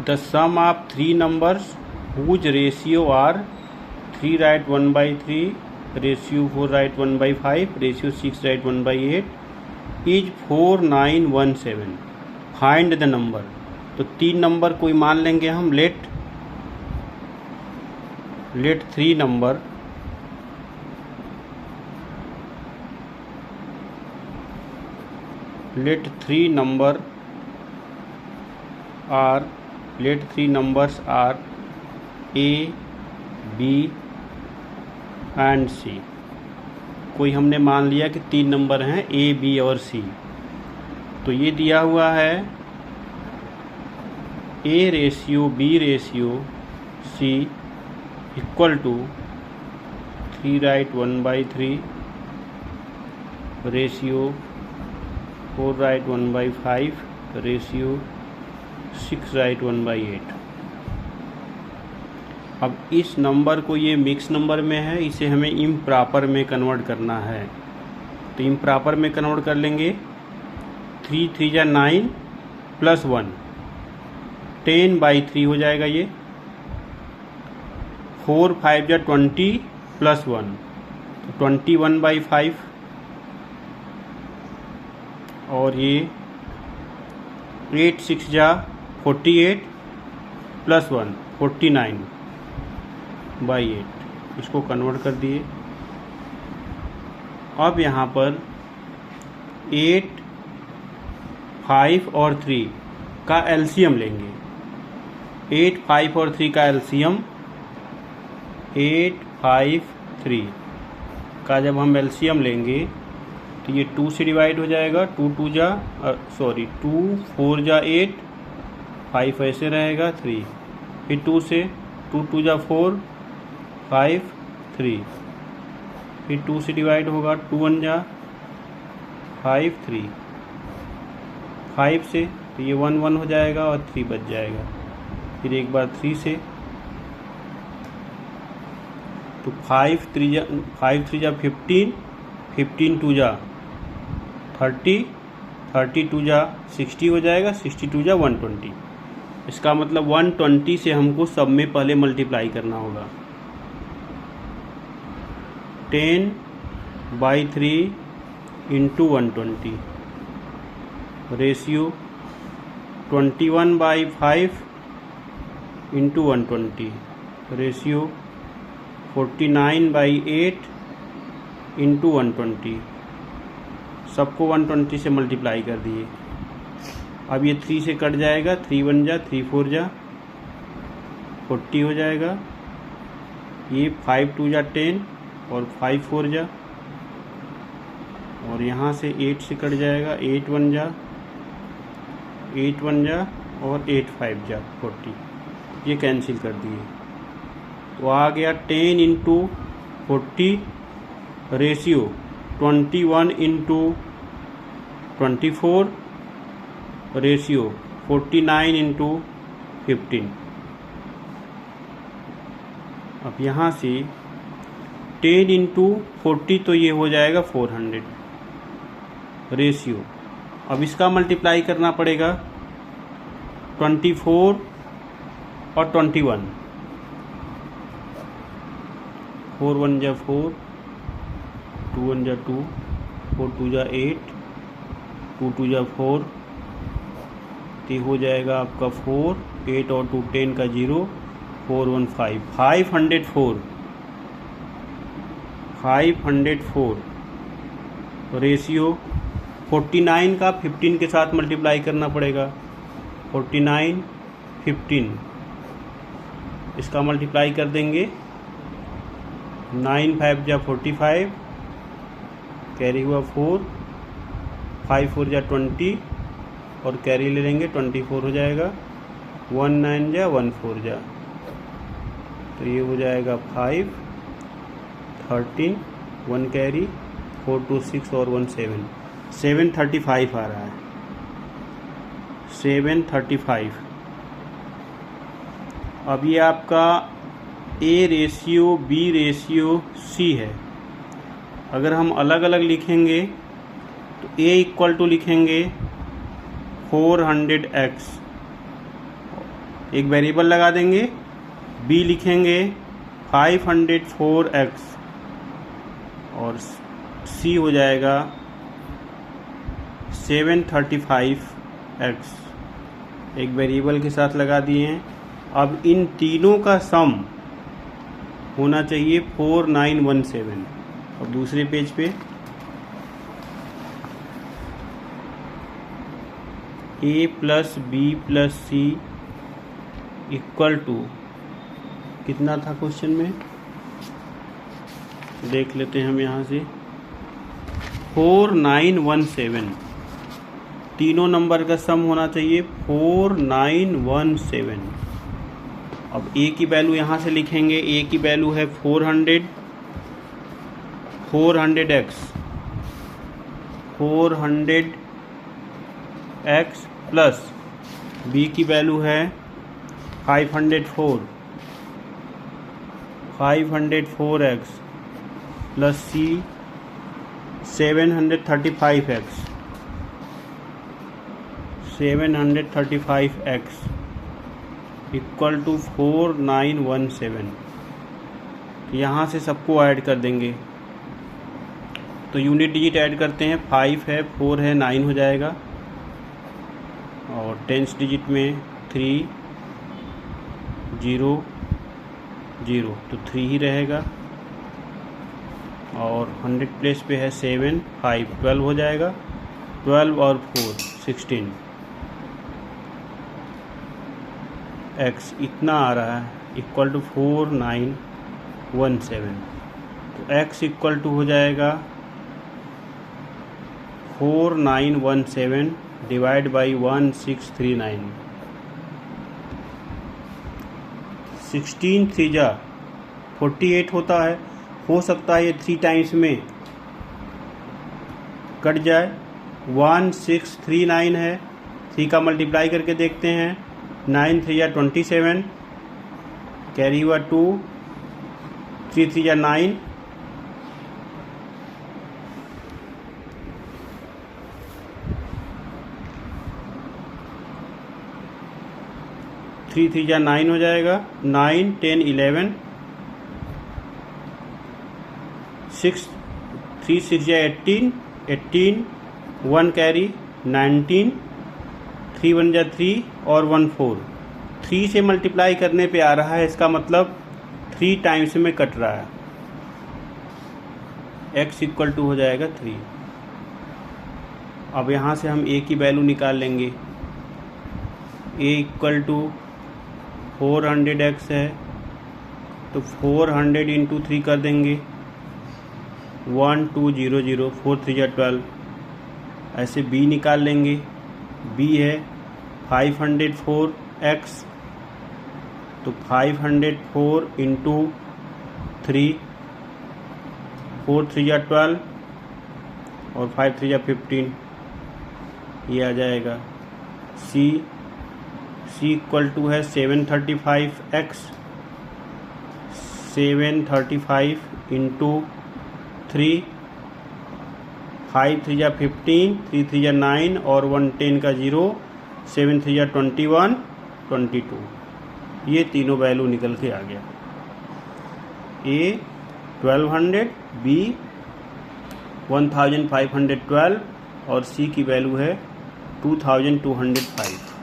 The sum of three numbers whose ratio are 3 right 1 by 3, ratio 4 right 1 by 5, ratio 6 right 1 by 8 is 4917. Find the number. तो तीन number कोई मान लेंगे हम. Late three number let three numbers are A, B and C. कोई हमने मान लिया कि तीन नंबर हैं A, B और C. तो ये दिया हुआ है A ratio B ratio C equal to 3 right 1 by 3 ratio 4 right 1 by 5 ratio 6 right 1 by 8. अब इस नंबर को, ये मिक्स नंबर में है, इसे हमें इम्प्रॉपर में कन्वर्ट करना है. तो इम्प्रॉपर में कन्वर्ट कर लेंगे. 3 3 जा 9 प्लस 1 10 बाई 3 हो जाएगा. ये 4 5 जा 20 प्लस 1 तो 21 बाई 5. और ये 8 6 जा 48 प्लस 1 49 बाई 8. इसको कन्वर्ट कर दिए. अब यहाँ पर 8 5 और 3 का एलसीएम लेंगे. 8 5 और 3 का एलसीएम 8 5 3 का जब हम एलसीएम लेंगे तो ये 2 से डिवाइड हो जाएगा. 2 4 जा 8 5 ऐसे रहेगा 3. फिर 2 से 2 2 जा 4 5 3. फिर 2 से डिवाइड होगा. 2 1 जा 5 3. 5 से तो ये 1 1 हो जाएगा और 3 बच जाएगा. फिर एक बार 3 से तो 5 3 जा 15 15 2 जा 30 32 जा 60 हो जाएगा. 62 जा 120. इसका मतलब 120 से हमको सब में पहले मल्टीप्लाई करना होगा. 10 by 3 into 120 ratio 21 by 5 into 120 ratio 49 by 8 into 120. सबको 120 से मल्टीप्लाई कर दिए. अब ये 3 से कट जाएगा. 3 1 जा 3 4 जा 40 हो जाएगा. ये 5 2 जा 10 और 5 4 जा. और यहाँ से 8 से कट जाएगा. 8 1 जा और 8 5 जा 40. ये कैंसिल कर दिए. तो आ गया 10 into 40 ratio 21 into 24 ratio 49 into 15. अब यहाँ से 10 इंटू 40 तो ये हो जाएगा 400 रेशियो. अब इसका मल्टीप्लाई करना पड़ेगा 24 और 21. 4 1 जा 4 2 1 जा 2 4 2 जा 8 2 2 जा 4. तो हो जाएगा आपका 4 8 और 2 10 का 0 4 1 5 504 रेशियो 49 का 15 के साथ मल्टीप्लाई करना पड़ेगा. 49 15 इसका मल्टीप्लाई कर देंगे. 9 5 जा 45 कैरी हुआ 4 5 4 जा 20 और कैरी ले लेंगे 24 हो जाएगा. 1 9 जा 1 4 जा तो ये हो जाएगा 5 13 1 कैरी 4 2 6 और 1 7 735 आ रहा है. 735. अब ये आपका A ratio B ratio C है. अगर हम अलग अलग लिखेंगे तो A इक्वल टू लिखेंगे 400x एक वेरिएबल लगा देंगे, b लिखेंगे 504x और c हो जाएगा 735x। एक वेरिएबल के साथ लगा दिए हैं। अब इन तीनों का सम होना चाहिए 4917। और दूसरे पेज पे a plus B plus C equal to कितना था क्वेश्चन में, देख लेते हैं हम यहाँ से। 4917, तीनों नंबर का सम होना चाहिए 4917। अब a की वैल्यू यहाँ से लिखेंगे, a की वैल्यू है 400x प्लस b की वैल्यू है 504x plus c 735x equal to 4917। यहाँ से सबको ऐड कर देंगे, तो यूनिट डिजिट ऐड करते हैं। 5 है, 4 है, 9 हो जाएगा। और टेंस डिजिट में 3 0 0 तो 3 ही रहेगा। और 100 प्लेस पे है 7 5 12 हो जाएगा। 12 और 4 16 x इतना आ रहा है इक्वल टू 4917। तो x इक्वल टू हो जाएगा 4917 डिवाइड बाई 1639। 16 3 जा 48 होता है। हो सकता है ये 3 टाइम्स में कट जाए। 1639 है, 3 का मल्टीप्लाई करके देखते हैं। 9 3 या 27, कैरी हुआ 2, 3 3 या 9, 3 3 या 9 हो जाएगा। 9 10 11, 6 3 6 या 18 18, 1 कैरी 19, 3 1 या 3 और 1 4। 3 से मल्टीप्लाई करने पे आ रहा है, इसका मतलब 3 टाइम्स में कट रहा है। x इक्वल टू हो जाएगा 3। अब यहाँ से हम a की वैल्यू निकाल लेंगे। a इक्वल टू 400x है, तो 400 इंटू 3 कर देंगे। 1200, 4 3 या 12। ऐसे b निकाल लेंगे। b है 504x, तो 504 इंटू 3, 4 3 या 12 और 5 3 या 15, ये आ जाएगा। c इक्वल टू है 735x, 735 इंटू 3, 5 3 या 15, 3 3 या 9 और 1 10 का 0, 7 3 या 21 22। ये तीनों वैल्यू निकल के आ गया। a 1200, b 1512 और c की वैल्यू है 2205।